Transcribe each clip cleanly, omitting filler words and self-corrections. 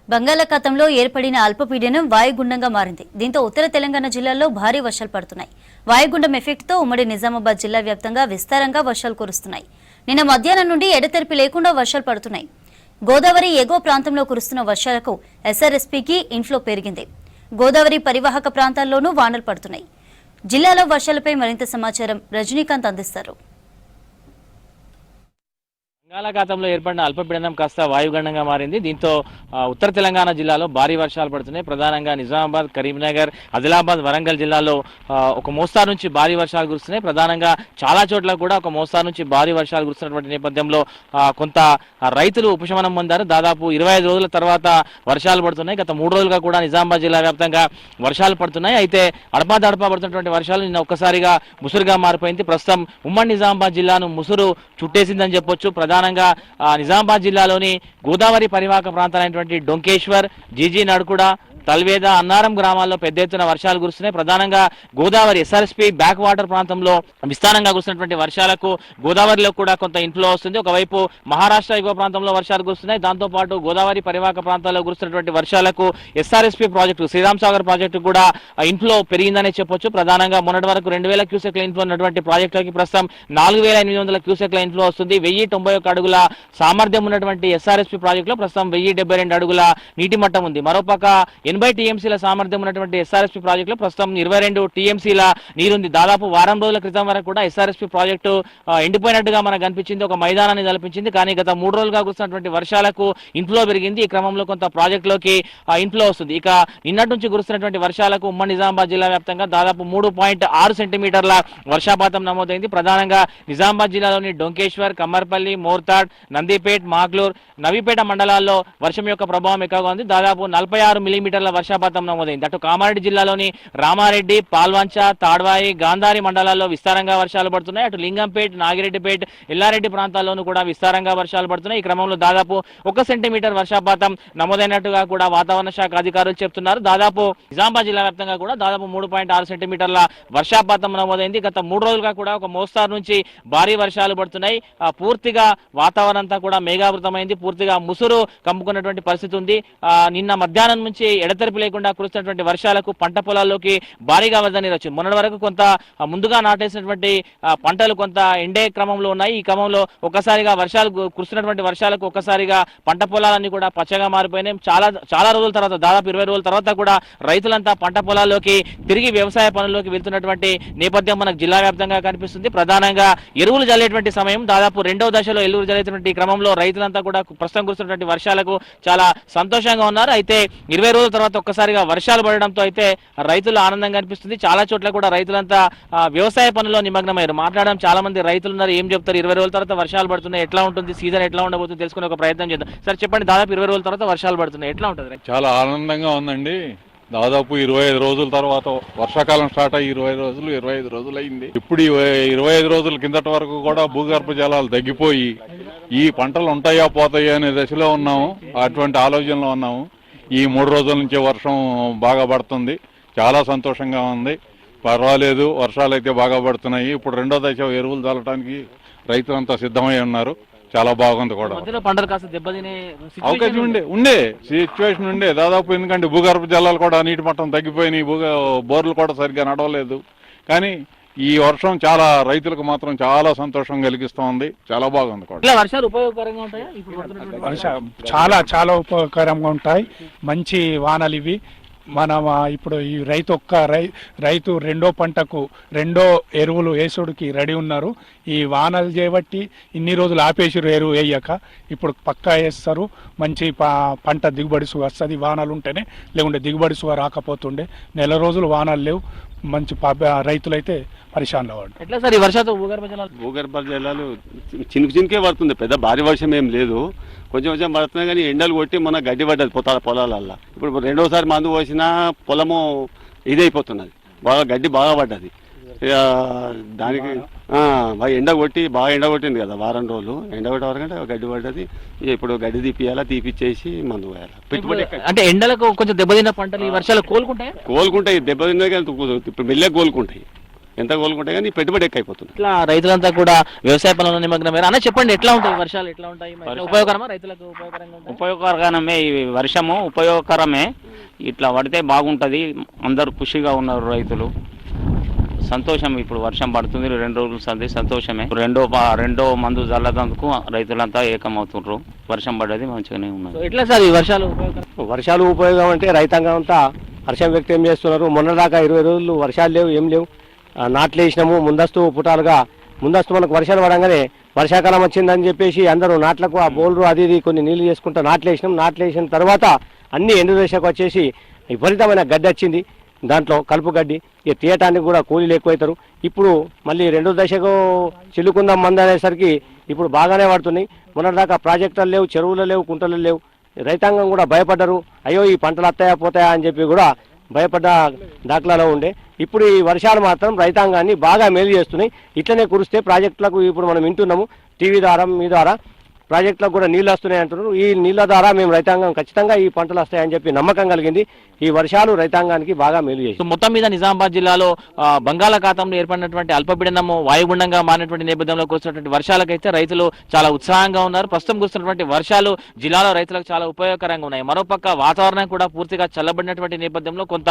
బంగాళాఖాతంలో ఏర్పడిన అల్పపీడనం వాయుగుండంగా మారింది. దీంతో ఉత్తర తెలంగాణ జిల్లాల్లో భారీ వర్షాలు పడుతున్నాయి. వాయుగుండం ఎఫెక్ట్తో ఉమ్మడి నిజామాబాద్ జిల్లా వ్యాప్తంగా విస్తారంగా వర్షాలు కురుస్తున్నాయి. నిన్న మధ్యాహ్నం నుండి ఎడతెరిపి లేకుండా వర్షాలు పడుతున్నాయి. గోదావరి ఎగువ ప్రాంతంలో కురుస్తున్న వర్షాలకు ఎస్ఆర్ఎస్పీకి ఇన్ఫ్లో పెరిగింది. గోదావరి పరివాహక ప్రాంతాల్లోనూ వానలు పడుతున్నాయి. జిల్లాలో వర్షాలపై మరింత సమాచారం రజనీకాంత్ అందిస్తారు. బంగాళాఖాతంలో ఏర్పడిన అల్పపీడనం కాస్త వాయుగుండంగా మారింది. దీంతో ఉత్తర తెలంగాణ జిల్లాలో భారీ వర్షాలు పడుతున్నాయి. ప్రధానంగా నిజామాబాద్, కరీంనగర్, ఆదిలాబాద్, వరంగల్ జిల్లాలో ఒక మోస్తారు నుంచి భారీ వర్షాలు కురుస్తున్నాయి. ప్రధానంగా చాలా చోట్ల కూడా ఒక మోస్తారు నుంచి భారీ వర్షాలు కురుస్తున్నటువంటి నేపథ్యంలో కొంత రైతులు ఉపశమనం పొందారు. దాదాపు 25 రోజుల తర్వాత వర్షాలు పడుతున్నాయి. గత 3 రోజులుగా కూడా నిజామాబాద్ జిల్లా వ్యాప్తంగా వర్షాలు పడుతున్నాయి. అయితే అడపాదడపా పడుతున్నటువంటి వర్షాలు నిన్న ఒక్కసారిగా ముసురుగా మారిపోయింది. ప్రస్తుతం ఉమ్మడి నిజామాబాద్ జిల్లాను ముసురు చుట్టేసిందని చెప్పొచ్చు. ప్రధానంగా నిజామాబాద్ జిల్లాలోని గోదావరి పరివాహక ప్రాంతాలైనటువంటి డొంకేశ్వర్, జీజీ నడుకుడ, తల్వేద, అన్నారం గ్రామాల్లో పెద్ద ఎత్తున వర్షాలు కురుస్తున్నాయి. ప్రధానంగా గోదావరి ఎస్ఆర్ఎస్పీ బ్యాక్ వాటర్ ప్రాంతంలో విస్తారంగా కురుస్తున్నటువంటి వర్షాలకు గోదావరిలో కూడా కొంత ఇన్ఫ్లో వస్తుంది. ఒకవైపు మహారాష్ట్ర ఎగువ ప్రాంతంలో వర్షాలు కురుస్తున్నాయి. దాంతోపాటు గోదావరి పరివాహక ప్రాంతాల్లో కురుస్తున్నటువంటి వర్షాలకు SRSP project, Sriram Sagar project కూడా ఇన్ఫ్లో పెరిగిందనే చెప్పొచ్చు. ప్రధానంగా మొన్నటి వరకు 2000 క్యూసెక్ల ఇన్ఫ్లో ఉన్నటువంటి ప్రాజెక్టులకి ప్రస్తుతం 4800 క్యూసెక్ల ఇన్ఫ్లో వస్తుంది. 1091 అడుగుల సామర్థ్యం ఉన్నటువంటి ఎస్ఆర్ఎస్పీ ప్రాజెక్టులో ప్రస్తుతం 1072 అడుగుల నీటి మట్టం ఉంది. మరోపక్క 80 టీఎంసీల సామర్థ్యం ఉన్నటువంటి ఎస్ఆర్ఎస్పీ ప్రాజెక్టులో ప్రస్తుతం 22 టీఎంసీల నీరుంది. దాదాపు వారం రోజుల క్రితం వరకు కూడా ఎస్ఆర్ఎస్పీ ప్రాజెక్టు ఎండిపోయినట్టుగా మనకు కనిపించింది, ఒక మైదానాన్ని తలపించింది. కానీ గత 3 రోజులుగా కురుస్తున్నటువంటి వర్షాలకు ఇన్ఫ్లో పెరిగింది. ఈ క్రమంలో కొంత ప్రాజెక్టులోకి ఇన్ఫ్లో వస్తుంది. ఇక నిన్నటి నుంచి కురుస్తున్నటువంటి వర్షాలకు ఉమ్మడి నిజామాబాద్ జిల్లా వ్యాప్తంగా దాదాపు 3.6 సెంటీమీటర్ల వర్షపాతం నమోదైంది. ప్రధానంగా నిజామాబాద్ జిల్లాలోని డొంకేశ్వర్, కమ్మర్పల్లి, మోర్తాడ్, నందిపేట్, మాగ్లూర్, నవీపేట మండలాల్లో వర్షం యొక్క ప్రభావం ఎక్కువగా ఉంది. దాదాపు 46 మిల్లీమీటర్ల వర్షపాతం నమోదైంది. అటు కామారెడ్డి జిల్లాలోని రామారెడ్డి, పాల్వంచ, తాడ్వాయి, గాంధారి మండలాల్లో విస్తారంగా వర్షాలు పడుతున్నాయి. అటు లింగంపేట్, నాగిరెడ్డిపేట్, ఎల్లారెడ్డి ప్రాంతాల్లోనూ కూడా విస్తారంగా వర్షాలు పడుతున్నాయి. ఈ క్రమంలో దాదాపు 1 సెంటీమీటర్ వర్షపాతం నమోదైనట్టుగా కూడా వాతావరణ శాఖ అధికారులు చెప్తున్నారు. దాదాపు నిజామాబాద్ జిల్లా వ్యాప్తంగా కూడా దాదాపు 3.6 సెంటీమీటర్ల వర్షపాతం నమోదైంది. గత 3 రోజులుగా కూడా ఒక మోస్తారు నుంచి భారీ వర్షాలు పడుతున్నాయి. పూర్తిగా వాతావరణం అంతా కూడా మేఘావృతమైంది. పూర్తిగా ముసురు కమ్ముకున్నటువంటి పరిస్థితి ఉంది. నిన్న మధ్యాహ్నం నుంచి ఎడతెరిపి లేకుండా కురుస్తున్నటువంటి వర్షాలకు పంట పొలాల్లోకి భారీగా వరద నీరు వచ్చింది. మొన్నటి వరకు కొంత ముందుగా నాటేసినటువంటి పంటలు కొంత ఎండే క్రమంలో ఉన్నాయి. ఈ క్రమంలో ఒక్కసారిగా కురుస్తున్నటువంటి వర్షాలకు ఒక్కసారిగా పంట పొలాలన్నీ కూడా పచ్చగా మారిపోయినాయి. చాలా రోజుల తర్వాత, దాదాపు 20 రోజుల తర్వాత కూడా రైతులంతా పంట పొలాల్లోకి తిరిగి వ్యవసాయ పనుల్లోకి వెళ్తున్నటువంటి నేపథ్యం మనకు జిల్లా వ్యాప్తంగా కనిపిస్తుంది. ప్రధానంగా ఎరువులు జల్లేటువంటి సమయం, దాదాపు 2వ దశలో ఎరువులు జల్లేటువంటి క్రమంలో రైతులంతా కూడా ప్రస్తుతం కురుస్తున్నటువంటి వర్షాలకు చాలా సంతోషంగా ఉన్నారు. అయితే 20 రోజుల తర్వాత ఒక్కసారిగా వర్షాలు పడడంతో అయితే రైతులు ఆనందంగా అనిపిస్తుంది. చాలా చోట్ల కూడా రైతులంతా వ్యవసాయ పనుల్లో నిమగ్నమయ్యారు. మాట్లాడడం చాలా మంది రైతులు ఉన్నారు. ఏం చెప్తారు? 20 రోజుల తర్వాత వర్షాలు పడుతున్నాయి, ఎట్లా ఉంటుంది, సీజన్ ఎట్లా ఉండబోతుంది తెలుసుకునే ఒక ప్రయత్నం చేద్దాం. సార్ చెప్పండి, దాదాపు 20 రోజుల తర్వాత వర్షాలు పడుతున్నాయి, ఎట్లా ఉంటుంది? చాలా ఆనందంగా ఉందండి. దాదాపు 25 రోజుల తర్వాత వర్షాకాలం స్టార్ట్ అయ్యి 25 రోజులు అయింది. ఇప్పుడు 25 రోజుల కిందటి వరకు కూడా భూగర్భ జలాలు తగ్గిపోయి ఈ పంటలు ఉంటాయా పోతాయా అనే దశలో ఉన్నాము. అటువంటి ఆలోచనలో ఉన్నాము. ఈ 3 రోజుల నుంచి వర్షం బాగా పడుతుంది. చాలా సంతోషంగా ఉంది. పర్వాలేదు, వర్షాలు అయితే బాగా పడుతున్నాయి. ఇప్పుడు 2వ దశ ఎరువులు చల్లడానికి రైతులంతా సిద్ధమై ఉన్నారు. చాలా బాగుంది కూడా. అవకాశం ఉండే సిచ్యువేషన్ ఉండే దాదాపు, ఎందుకంటే భూగర్భ జలాలు కూడా నీటి మట్టం తగ్గిపోయినాయి. బోర్లు కూడా సరిగ్గా నడవలేదు. కానీ ఈ వర్షం చాలా రైతులకు మాత్రం చాలా సంతోషం కలిగిస్తోంది. చాలా బాగుంది కూడా. వర్షాలు ఉపయోగకరంగా ఉంటాయా? చాలా ఉపయోగకరంగా ఉంటాయి. మంచి వానలు ఇవి. మనం ఇప్పుడు ఈ రైతు 2వ పంటకు 2వ ఎరువులు వేసుడికి రెడీ ఉన్నారు. ఈ వానలు చేయబట్టి ఇన్ని రోజులు ఆపేసారు ఎరువు వేయక. ఇప్పుడు పక్కా వేస్తారు. మంచి పంట దిగుబడి వస్తుంది వానలు ఉంటేనే, లేకుంటే దిగుబడి రాకపోతుండే. నెల రోజులు వానలు లేవు. మంచి రైతులైతే పరిశాన్లో వాడు. ఎట్లా సార్ ఈ వర్షాలు? భూగర్భ జలాలు చిన్నకే పడుతుంది, పెద్ద భారీ వర్షం ఏం లేదు. కొంచెం పడుతున్నాయి. కానీ ఎండలు కొట్టి మన గడ్డి పడ్డది పొలాలల్లో. ఇప్పుడు 2వసారి మందు పోసినా పొలము ఇదైపోతున్నది. గడ్డి బాగా పడ్డది. దానికి ఎండ కొట్టింది కదా, వారం రోజులు ఎండ కొట్టే వరకంటే గడ్డి పడ్డది. ఇప్పుడు గడ్డి తీపిచ్చేసి మందు పోయాలి. పెట్టుబడి అంటే ఎండలకు కొంచెం దెబ్బతిన్న పంటలు ఈ వర్షాలు కోలుకుంటాయి. దెబ్బతిన్నా కానీ ఇప్పుడు మెల్లె కోలుకుంటాయి. ఎంత కోలుకుంటే కానీ పెట్టుబడి ఎక్కువైపోతుంది. ఇట్లా రైతులంతా కూడా వ్యవసాయ పనుల నిమగ్నమైన అన్న చెప్పండి, ఎట్లా ఉంటాయి వర్షాలు, ఎట్లా ఉంటాయి, ఎట్లా ఉపయోగకరమా రైతులకు, ఉపయోగకరంగా ఉంటాయా? ఉపయోగకరమే, ఈ వర్షము ఉపయోగకరమే. ఇట్లా పడితే బాగుంటుంది, అందరు ఖుషిగా ఉన్నారు రైతులు. సంతోషం, ఇప్పుడు వర్షం పడుతుంది 2 రోజులు సంతోషమే. రెండో మందు చల్లదందుకు రైతులంతా ఏకమవుతున్నారు. వర్షం పడ్డది మంచిగానే ఉన్నది. సో ఎట్లా సార్ ఈ వర్షాలు ఉపయోగకరం? వర్షాలు ఉపయోగం అంటే రైతాంగం అంతా హర్షం వ్యక్తం చేస్తున్నారు. మొన్నదాకా 20 రోజులు వర్షాలు లేవు, ఏం లేవు. నాట్లు వేసినాము ముందస్తు పుటాలుగా, ముందస్తు మనకు వర్షాలు పడంగానే వర్షాకాలం వచ్చిందని చెప్పేసి అందరూ నాట్లకు ఆ బోల్రు అది ఇది కొన్ని నీళ్లు చేసుకుంటూ నాట్లు వేసినాం. నాట్లు వేసిన తర్వాత అన్ని ఎండు దశకు వచ్చేసి విపరీతమైన గడ్డి వచ్చింది. దాంట్లో కలుపు గడ్డి తీయటానికి కూడా కూలీలు ఎక్కువవుతారు. ఇప్పుడు మళ్ళీ 2వ దశకు చిల్లుకుందాం మంది అనేసరికి ఇప్పుడు బాగానే పడుతున్నాయి. మొన్నటిదాకా ప్రాజెక్టులు లేవు, చెరువులు లేవు, కుంటలు లేవు. రైతాంగం కూడా భయపడ్డారు, అయ్యో ఈ పంటలు వస్తాయా పోతాయా అని చెప్పి కూడా భయపడ్డ దాఖలాలో ఉండే. ఇప్పుడు ఈ వర్షాలు మాత్రం రైతాంగాన్ని బాగా మేలు చేస్తున్నాయి. ఇట్లనే కురిస్తే ప్రాజెక్టులకు ఇప్పుడు మనం వింటున్నాము టీవీ ద్వారా మీ ద్వారా ప్రాజెక్టులకు కూడా నీళ్ళు వస్తున్నాయి అంటున్నారు. ఈ నీళ్ళ ద్వారా మేము రైతాంగం ఖచ్చితంగా ఈ పంటలు వస్తాయని చెప్పి నమ్మకం కలిగింది. ఈ వర్షాలు రైతాంగానికి బాగా మేలు చేసి మొత్తం మీద నిజామాబాద్ జిల్లాలో బంగాళాఖాతంలో ఏర్పడినటువంటి అల్పపీడనము వాయుగుండంగా మారినటువంటి నేపథ్యంలో కురుస్తున్నటువంటి వర్షాలకైతే రైతులు చాలా ఉత్సాహంగా ఉన్నారు. ప్రస్తుతం కురుస్తున్నటువంటి వర్షాలు జిల్లాలో రైతులకు చాలా ఉపయోగకరంగా ఉన్నాయి. మరోపక్క వాతావరణం కూడా పూర్తిగా చల్లబడినటువంటి నేపథ్యంలో కొంత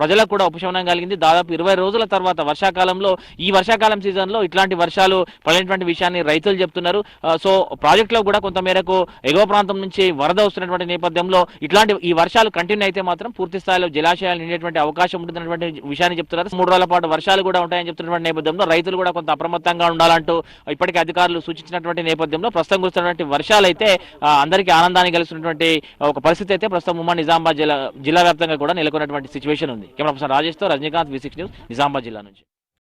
ప్రజలకు కూడా ఉపశమనం కలిగింది. దాదాపు 20 రోజుల తర్వాత వర్షాకాలంలో ఈ వర్షాకాలం సీజన్లో ఇట్లాంటి వర్షాలు పడినటువంటి విషయాన్ని రైతులు చెప్తున్నారు. సో ప్రాజెక్టులో కూడా కొంత మేరకు ఎగువ ప్రాంతం నుంచి వరద వస్తున్నటువంటి నేపథ్యంలో ఇట్లాంటి ఈ వర్షాలు కంటిన్యూ అయితే మాత్రం పూర్తి స్థాయిలో జలాశయాలు నిండేటువంటి అవకాశం ఉంటున్నటువంటి విషయాన్ని చెప్తున్నారు. 3 రోజుల పాటు వర్షాలు కూడా ఉంటాయని చెప్తున్నటువంటి నేపథ్యంలో రైతులు కూడా కొంత అప్రమత్తంగా ఉండాలంటూ ఇప్పటికే అధికారులు సూచించినటువంటి నేపథ్యంలో ప్రస్తుతం కురుస్తున్నటువంటి వర్షాలు అయితే అందరికీ ఆనందాన్ని కలిగిస్తున్నటువంటి ఒక పరిస్థితి అయితే ప్రస్తుతం ఉమ్మడి నిజామాబాద్ జిల్లా వ్యాప్తంగా కూడా నెలకొన్నటువంటి సిచ్యువేషన్ ఉంది. కెమెరా పర్సన్ రాజేష్తో రజనీకాంత్, V6 న్యూస్, నిజామాబాద్ జిల్లా నుంచి.